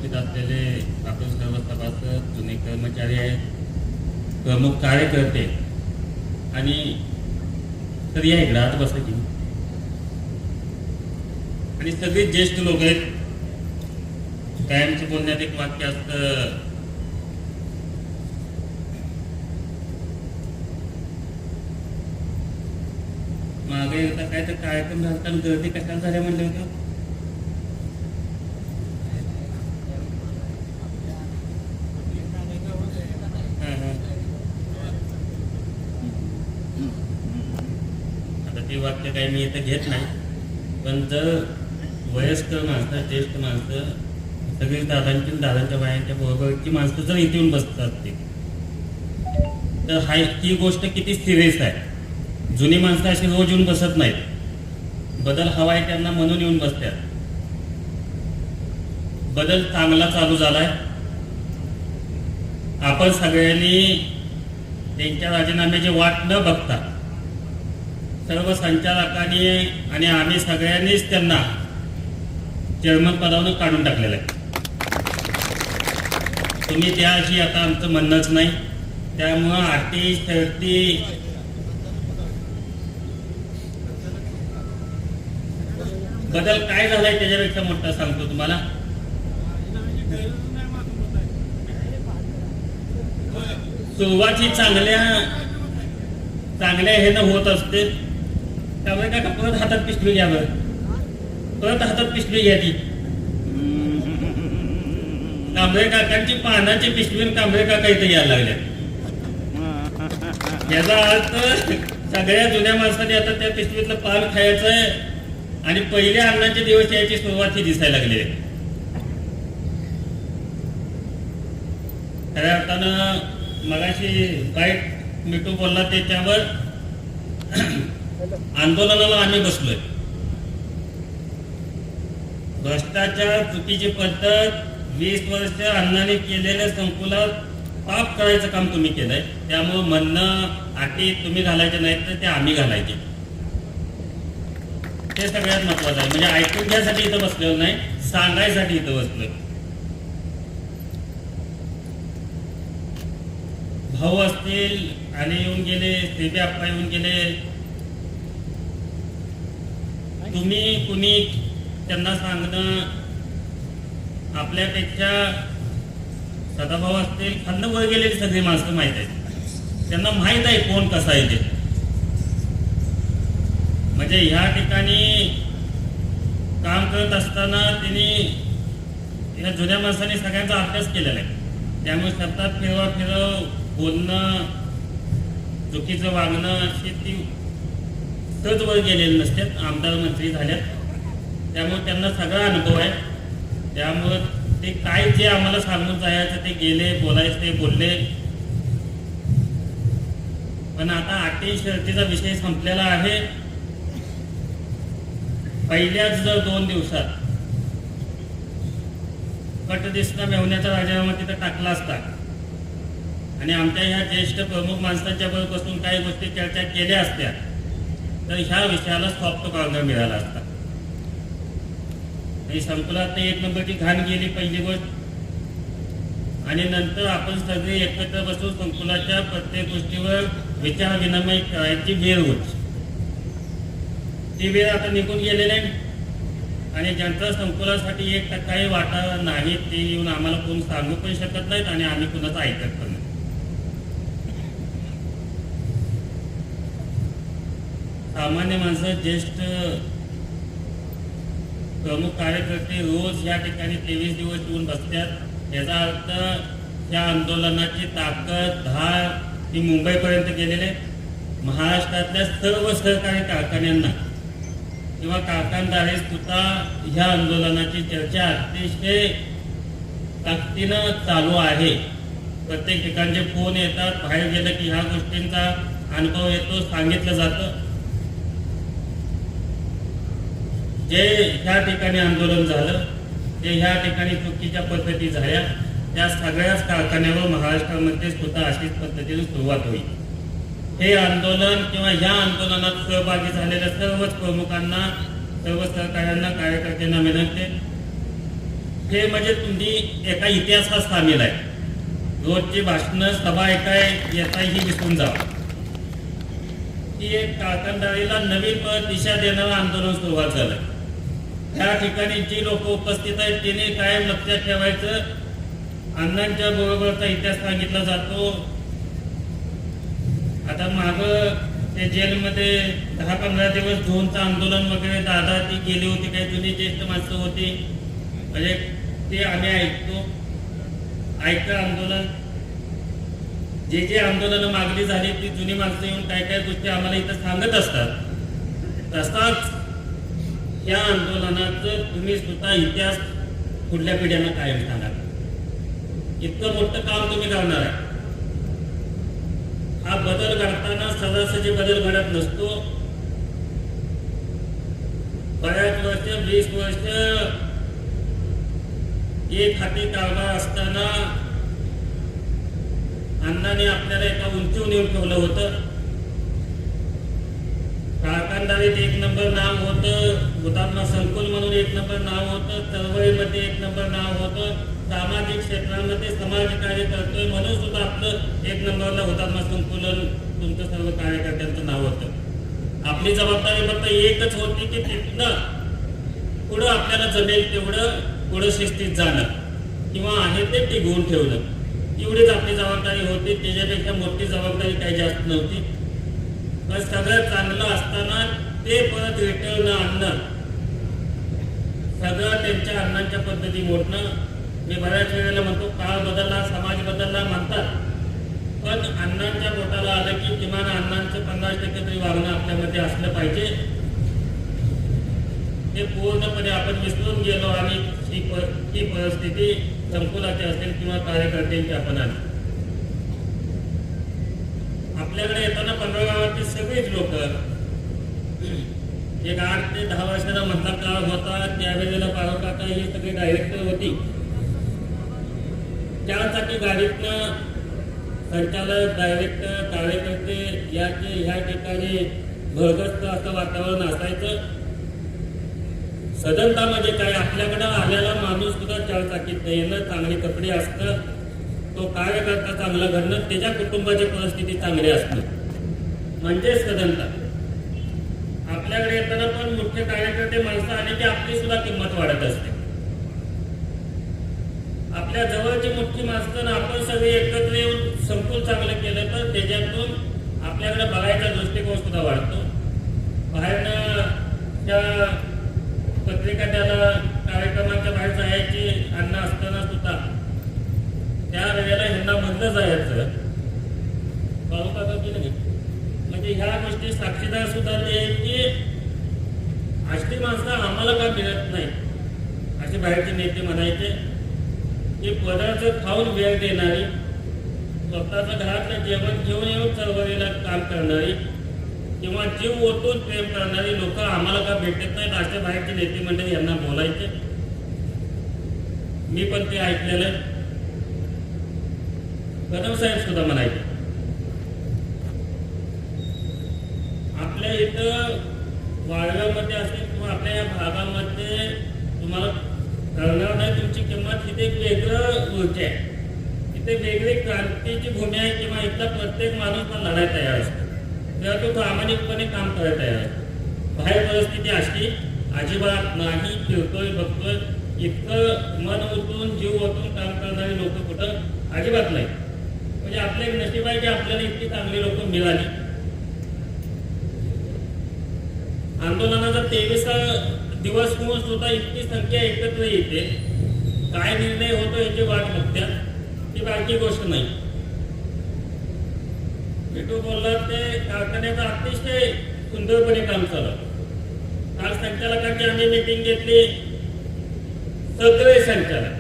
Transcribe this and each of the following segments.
उपस्थित असलेले आपण सर्व सभासद, जुने कर्मचारी आहेत, प्रमुख कार्यकर्ते आणि तर या इकडे आत बसा की आणि सगळे ज्येष्ठ लोक आहेत. कायमचं बोलण्यात एक वाक्य असतं, मागे एकदा काय तर कार्यक्रम झाला गर्दी कशाला झाल्या म्हणले होते. आता ते वाक्य काही मी इथं घेत नाही, पण जर वयस्कर माणसं, ज्येष्ठ माणसं, सगळी दादांच्या बायांच्या बरोबरची माणसं जर इथे येऊन बसतात ते, तर ही गोष्ट किती सिरियस आहे. जुनी माणसं अशी रोज येऊन बसत नाहीत. बदल हवा आहे त्यांना म्हणून येऊन बसतात. बदल चांगला चालू झालाय. आपण सगळ्यांनी त्यांच्या राजीनाम्याची वाट न बघता सर्व संचालकांनी आणि आम्ही सगळ्यांनीच त्यांना चेअरमन पदावरून काढून टाकलेलं आहे. तुम्ही त्याशी आता आमचं म्हणणंच नाही. त्यामुळं अटी शर्ती बदल काय झालाय त्याच्यापेक्षा मोठा सांगतो तुम्हाला. सुरुवाती चांगल्या हे न होत असते. त्यामुळे काय परत हातात पिशवी घ्यावं, परत हातात पिशवी घ्या. ती कांबळे काकांची पानाची पिशवी कांबळे काका इथे यायला लागल्या. याचा अर्थ सगळ्या जुन्या माणसाने आता त्या पिशवीतलं पान खायचंय आणि पहिल्या अन्नाचे दिवस यायची सुरुवात ही दिसायला लागली आहे. खऱ्या अर्थानं मगाशी बाईट मिठू बोलला त्याच्यावर आंदोलनाला आम्ही बसलोय. भ्रष्टाचार, चुकीची पद्धत, 20 वर्ष अण्णांनी केलेल्या संकुलात पाप करायचं काम तुम्ही केलंय. त्यामुळं म्हणणं अटी तुम्ही घालायचे नाहीत तर ते आम्ही घालायचे, ते सगळ्यात महत्वाचं आहे. म्हणजे ऐकून घ्यासाठी इथं बसलेलो नाही, सांगायसाठी इथं बसलोय. भाऊ असतील आणि येऊन गेले, सेबी आप्पा येऊन गेले. तुम्ही कुणी त्यांना सांगणं, आपल्यापेक्षा सदाभाऊ असतील, खांद वर गेलेली सगळी माणसं माहीत आहेत. त्यांना माहीत आहे कोण कसं आहे ते. म्हणजे ह्या ठिकाणी काम करत असताना त्यांनी या जुन्या माणसाने सगळ्यांचा अभ्यास केलेला आहे. त्यामुळे सतत फिरव बोलणं, चुकीचं वागणं अशी ती सहज वर गेलेले नसतात. आमदार मंत्री झाल्यात, त्यामुळे त्यांना सगळा अनुभव आहे. त्यामुळं ते काय जे आम्हाला सांगून जायचं ते गेले, बोलायचं ते बोलले. पण आता अटी शर्तीचा विषय संपलेला आहे. पहिल्याच जर 2 दिवसात पटदिसना मेवण्याचा राजीनामा तिथं टाकला असता आणि आमच्या ह्या ज्येष्ठ प्रमुख माणसांच्या बरोबर बसून काही गोष्टी चर्चा केल्या असत्या तर ह्या विषयाला सॉफ्ट कॉर्नर मिळाला असता. आणि संकुलात 1 नंबरची घाण गेली पहिली गोष्ट. आणि नंतर आपण सगळे एकत्र बसून संकुलाच्या प्रत्येक गोष्टीवर विचार विनिमय करायची वेळ होती. ती वेळ आता निघून गेलेली आहे. आणि ज्यांचा संकुलासाठी 1% वाटा नाही ते येऊन आम्हाला कोण सांगू पण शकत नाहीत आणि आम्ही कुणाचं ऐकत पण नाही. सामान्य माणसं, ज्येष्ठ प्रमुख कार्यकर्ते रोज या ठिकाणी 23 दिवस येऊन बसतात. याचा अर्थ या आंदोलनाची ताकद, धार ही मुंबईपर्यंत गेलेली आहे. महाराष्ट्रातल्या सर्व सहकारी कारखान्यांना किंवा कारखानदारी सुद्धा ह्या आंदोलनाची चर्चा अतिशय ताकदीनं चालू आहे. प्रत्येक ठिकाणचे फोन येतात, बाहेर गेलं की ह्या गोष्टींचा अनुभव येतो, सांगितलं जातं. जे ह्या ठिकाणी आंदोलन झालं, जे ह्या ठिकाणी चुकीच्या पद्धती झाल्या, त्या सगळ्याच कारखान्यावर महाराष्ट्रामध्ये सुद्धा अशीच पद्धतीने सुरुवात होईल. हे आंदोलन किंवा ह्या आंदोलनात सहभागी झालेल्या सर्वच प्रमुखांना, सर्व सहकाऱ्यांना, कार्यकर्त्यांना विनंती, हे म्हणजे तुम्ही एका इतिहासात सामील आहे. रोजची भाषणं सभा ऐकाय येताही विसरून जा. की एक कारखानदारीला नवीन दिशा देणारं आंदोलन सुरुवात झालं. त्या ठिकाणी जी लोक उपस्थित आहेत त्यांनी कायम लक्षात ठेवायचं, अण्णांच्या बरोबरचा इतिहास सांगितला जातो. आता माग ते जेलमध्ये 10-15 दिवस झोनचं आंदोलन वगैरे दादा ती गेली होती, काही जुनी ज्येष्ठ माणसं होती, म्हणजे ते आम्ही ऐकतं आंदोलन. जे आंदोलनं मागणी झाली ती जुनी माणसं येऊन काय काय गोष्टी आम्हाला इथं सांगत असतात. तसाच या आंदोलनाचं तुम्ही सुद्धा इतिहास पुढल्या पिढ्यांना कायम सांगा. इतकं मोठं काम तुम्ही करणार आहे. हा बदल घडताना सहजासहजी बदल घडत नसतो. बऱ्याच वर्ष 20 वर्ष एक हाती कारभार असताना अण्णांनी आपल्याला एका उंचीवर नेऊन ठेवलं होतं. कारखानदारीत 1 नंबर नाव होतं, हुतात्मा संकुल म्हणून 1 नंबर नाव होतं, चळवळीमध्ये 1 नंबर नाव होतं, सामाजिक क्षेत्रामध्ये समाज कार्य करतोय म्हणून सुद्धा आपलं 1 नंबरला हुतात्मा संकुलन तुमचं सर्व कार्यकर्त्यांचं नाव होतं. आपली जबाबदारी फक्त एकच होती की तिथनं पुढं आपल्याला जमेल तेवढं पुढं शिस्तीत जाणं किंवा आहे ते टिकवून ठेवणं, एवढीच आपली जबाबदारी होती. त्याच्यापेक्षा मोठी जबाबदारी काही जास्त नव्हती. पण सगळं चांगलं असताना ते परत रिटर्न आणणं, सगळं त्यांच्या अण्णांच्या पद्धती मोडणं. मी बऱ्याच वेळेला म्हणतो काळ बदलला, समाज बदलला म्हणतात, पण अण्णांच्या पोटाला आलं की किमान अण्णांचं 50% तरी वागणं आपल्यामध्ये असलं पाहिजे. हे पूर्णपणे आपण विसरून गेलो आणि ही परिस्थिती संकुलाची असेल किंवा कार्यकर्त्यांची आपण आली. आपल्याकडे येताना 15 गावातील सगळेच लोक, एक 8 ते 10 वर्षाचा मतदार काळ होता, त्यावेळेला पारोकाका ही सगळी डायरेक्टर होती. त्यासाठी गाडीतनं संचालक, डायरेक्टर, कार्यकर्ते ह्या ठिकाणी भरगस्त असं वातावरण असायचं. सदनता म्हणजे काय, आपल्याकडं आलेला माणूस सुद्धा 4 चाकीत येणं, चांगले कपडे असणं, तो कार्यकर्ता चांगला घडणं, त्याच्या कुटुंबाची परिस्थिती चांगली असणं म्हणजे सदनता. आपल्याकडे येताना पण मुख्य कार्यकर्ते माणसं आले की आपली सुद्धा किंमत वाढत असते. आपल्या जवळची मुख्य माणसं आपण सगळे एकत्र येऊन संकुल चांगलं केलं तर त्याच्यातून आपल्याकडे बघायचा दृष्टिकोन सुद्धा वाढतो. बाहेरनं त्या पत्रिका त्याला कार्यक्रमाच्या बाहेर जायची अन्न असताना सुद्धा त्या वेळेला ह्यांना म्हणलं जायचं पारोकाका केलं नाही. म्हणजे ह्या गोष्टी साक्षीदार सुद्धा ते की अशी माणसं आम्हाला का मिळत नाही असे बाहेरचे नेते म्हणायचे की पदार्थ खाऊन वेळ देणारी, स्वतःचं घरातलं जेवण घेऊन येऊन चळवळीला काम करणारी किंवा जीव ओतून प्रेम करणारी लोक आम्हाला का भेटत नाहीत अशा बाहेरचे नेते मंडळी यांना बोलायचे. मी पण ते ऐकलेलं. कदम साहेब सुद्धा म्हणायचे आपल्या इथं वाळव्यामध्ये असेल किंवा आपल्या या भागामध्ये तुम्हाला कळणार नाही तुमची किंमत. तिथे एक वेगळं ऊर्जा आहे, तिथे वेगळी क्रांतीची भूमी आहे किंवा इथला प्रत्येक माणूस पण लढायला तयार असतो, तेव्हा तो प्रामाणिकपणे काम करायला तयार आहे. बाहेर परिस्थिती अशी अजिबात नाही. फिरतोय बघतोय इतकं मन ओतून जीव ओतून काम करणारी लोक कुठं अजिबात नाही. म्हणजे आपलं एक नशीब आहे की आपल्याला इतकी चांगली लोक मिळाली. आंदोलनाचा 23वा दिवस होऊन सुद्धा इतकी संख्या एकत्र येते, काय निर्णय होतो याची वाट बघत्या, ती बारकी गोष्ट नाही. भेटू बोलला ते कारखान्याचं अतिशय सुंदरपणे काम चालू. काल संचालकांची आम्ही मीटिंग घेतली, सगळे संचालक,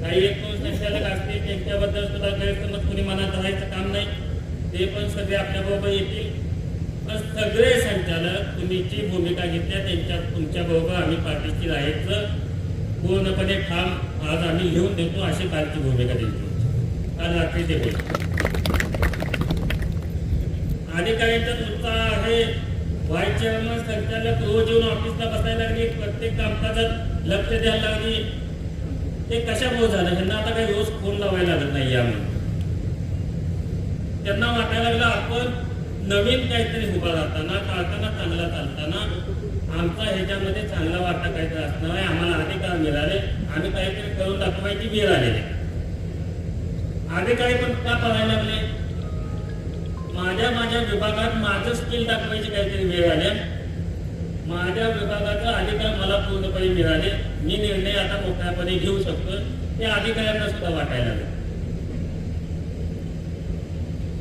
काही 1-2 संचालक असतील त्यांच्याबद्दल सुद्धा गैरसमज कुणी मनात राहायचं काम नाही, ते पण सगळे आपल्याबरोबर येतील. पण सगळे संचालक तुम्ही जी भूमिका घेतल्या त्यांच्या तुमच्याबरोबर आम्ही पाठीशी राहायचं पूर्णपणे ठाम आज आम्ही लिहून देतो अशी कालची भूमिका दिली. काल रात्री ते बोल अधिकाऱ्यांचा उत्साह आहे व्हाईस चेअरमन संचालक रोज येऊन ऑफिसला बसायला लागली, प्रत्येक कामकाजात लक्ष द्यायला लागली. ते कशामुळे झालं? ह्यांना आता काही रोज फोन लावायला लागत नाही. यामुळे त्यांना वाटायला लागलं आपण नवीन काहीतरी उभा राहताना, कारखाना चांगला चालताना आमचा ह्याच्यामध्ये चांगला वाटा काहीतरी असणार आहे, आम्हाला अधिकार मिळाले, आम्ही काहीतरी करून दाखवायची वेळ आलेली. अधिकारी पण का पळायला लागले? माझ्या विभागात माझं स्किल दाखवायची काहीतरी वेळ आले, माझ्या विभागाचा अधिकार मला पूर्णपणे मिळाले, मी निर्णय आता मोकळ्यापणे घेऊ शकतो, ते अधिकाऱ्यांना सुद्धा वाटायला लागले.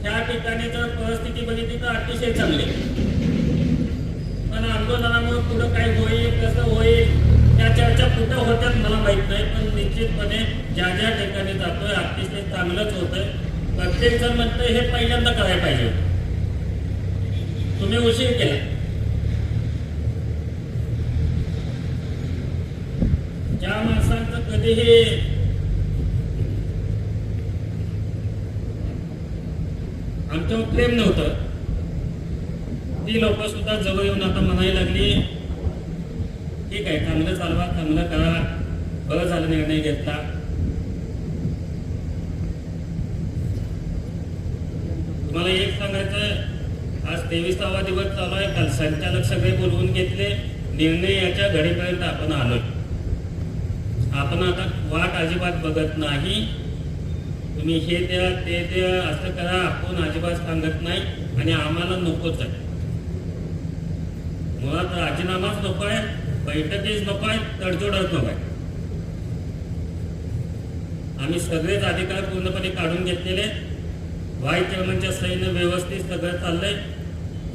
त्या ठिकाणी जर परिस्थिती बघितली तर अतिशय चांगली, पण आंदोलनामुळे पुढं काय होईल, कसं होईल, त्या चर्चा कुठं होत्यात मला माहित नाही. पण निश्चितपणे ज्या ज्या ठिकाणी जातोय अतिशय चांगलंच होतंय. प्रत्येक जण म्हणतोय हे पहिल्यांदा करायला पाहिजे, तुम्ही उशीर केला. ज्या माणसांचं कधीही आमच्यावर प्रेम नव्हतं, ती लोक सुद्धा जवळ येऊन आता म्हणायला लागली ठीक आहे, चांगलं चालवा, चांगलं करा, बरं झालं निर्णय घेतला. तुम्हाला एक सांगायचं, आज 23वा दिवस चालू आहे. काल संचालक सगळे बोलवून घेतले, निर्णय याच्या घडीपर्यंत आपण आलोय. आपण आता वाट अजिबात बघत नाही. तुम्ही हे द्या, ते द्या, असं करा, आपण अजिबात सांगत नाही. आणि आम्हाला नकोच आहे, मुळात राजीनामाच नको आहे, बैठकीच नको आहे, तडजोडच नको आहे. आम्ही सगळेच अधिकार पूर्णपणे काढून घेतलेले. व्हाईस चेअरमनच्या सहीनं व्यवस्थित सगळं चाललंय.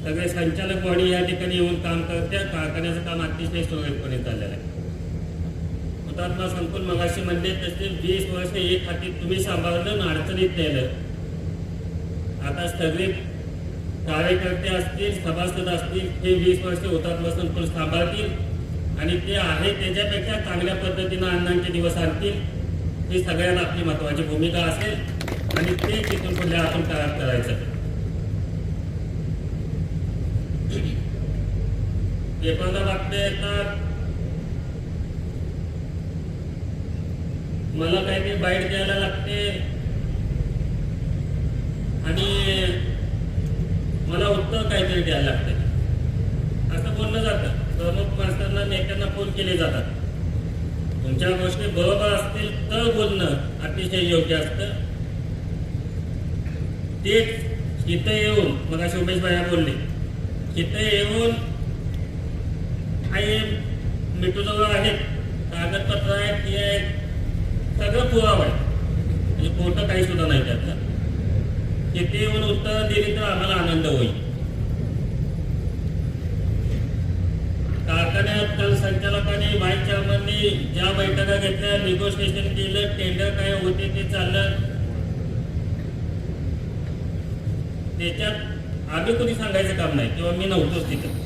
सगळे संचालक बॉडी या ठिकाणी येऊन काम करते. कारखान्याचं काम अतिशय सुरळीतपणे चाललेलं आहे. हुतात्मा संकुल मगाशी म्हणले तसे 20 वर्ष एक हाती तुम्ही सांभाळलं आणि अडचणीत नेलं. आता सगळे कार्यकर्ते असतील, सभासद असतील, हे 20 वर्ष हुतात्मा संकुल सांभाळतील आणि ते आहे त्याच्यापेक्षा चांगल्या पद्धतीनं अण्णांचे दिवस आणतील. ही सगळ्यांना आपली महत्वाची भूमिका असेल आणि ते तिथून पुढे आपण करायचं. पेपरला बातम्या येतात, मला काहीतरी बाईट द्यायला लागते आणि मला उत्तर काहीतरी द्यायला लागते, असं बोललं जातं. प्रमुख माणसांना, नेत्यांना फोन केले जातात. तुमच्या गोष्टी बरोबर असतील तर बोलणं अतिशय योग्य असतं. तेच इथं येऊन, मग अशी उमेश भाई बोलले, इथं येऊन काही मिठूजवळ आहेत, कागदपत्र आहेत, हे आहेत, सगळं पुरावा आहे, म्हणजे खोटं काही सुद्धा नाही त्यातलं. तिथे येऊन उत्तर दिली तर आम्हाला आनंद होईल. कारखान्यात काल संचालकांनी, व्हाईस चेअरमननी ज्या बैठका घेतल्या, निगोशिएशन केलं, टेंडर काय होते ते चाललं, त्याच्यात आम्ही कोणी सांगायचं काम नाही किंवा मी नव्हतोच तिथं.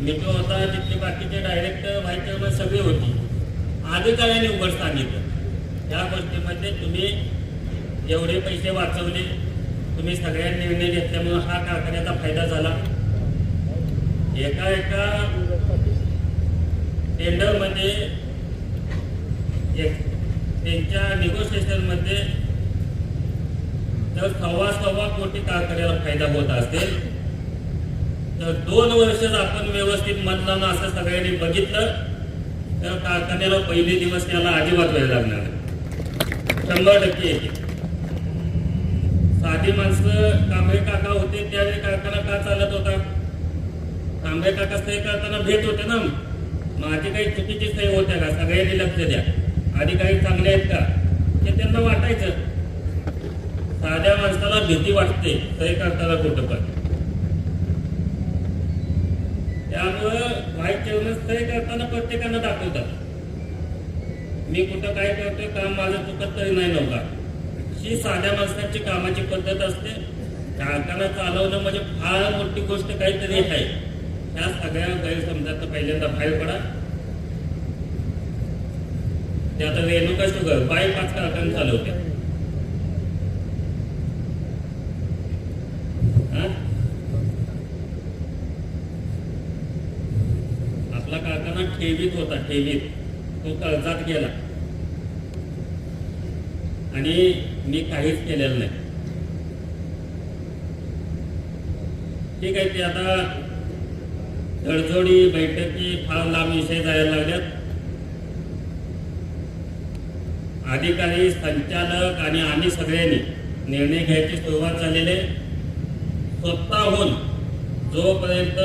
मिठू होता, तिथले बाकीचे डायरेक्टर, व्हाईस चेअरमन सगळे होती. अधिकाऱ्यांनी उघड सांगितलं या गोष्टीमध्ये तुम्ही एवढे पैसे वाचवले, तुम्ही सगळ्यांनी निर्णय घेतल्यामुळे हा कारखान्याचा फायदा झाला. एका टेंडरमध्ये त्यांच्या निगोशिएशनमध्ये जर 1.25 कोटी कारखान्याला फायदा होत असेल तर 2 वर्षच आपण व्यवस्थित मतदान असं सगळ्यांनी बघितलं तर कारखान्याला पहिले दिवस त्याला अजिबात वेळ लागणार नाही, 100% येते. साधी माणसं कांबळे काका होते त्यावेळी कारखाना का चालत होता? कांबळे काका सही करताना भेट होते ना, माझी काही चुकीची सही होत्या का? सगळ्यांनी लक्ष द्या, अधिकारी चांगले आहेत का हे त्यांना वाटायचं. साध्या माणसाला भीती वाटते सही करताना कुठं पण. त्यामुळं व्हाईस चेअरमन सही करताना प्रत्येकानं दाखवतात मी कुठं काय करतोय, काम माझं चुकत तरी नाही नव्हता. ही साध्या माणसाची कामाची पद्धत असते. कारखाना चालवणं म्हणजे फार मोठी गोष्ट काहीतरी आहे. त्या सगळ्या गैरसमजात पहिल्यांदा बाहेर पडा. ते आता रेणुका शुगर 5 कारखाने चालवते. आपला कारखाना ठेवीत होता, ठेवीत तो कर्जात गेला आणि मी काहीच केलेलं नाही. ठीक आहे, ते आता तडजोडी बैठकी फार लांब विषय जायला लागल्यात. अधिकारी, संचालक आणि आम्ही सगळ्यांनी निर्णय घ्यायची सुरुवात झालेले. स्वतःहून जोपर्यंत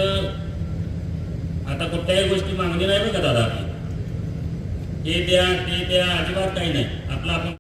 आता कुठल्याही गोष्टी मागणी नाही बघा दादा, हे द्या ते द्या, अजिबात काही नाही. आपलं आपण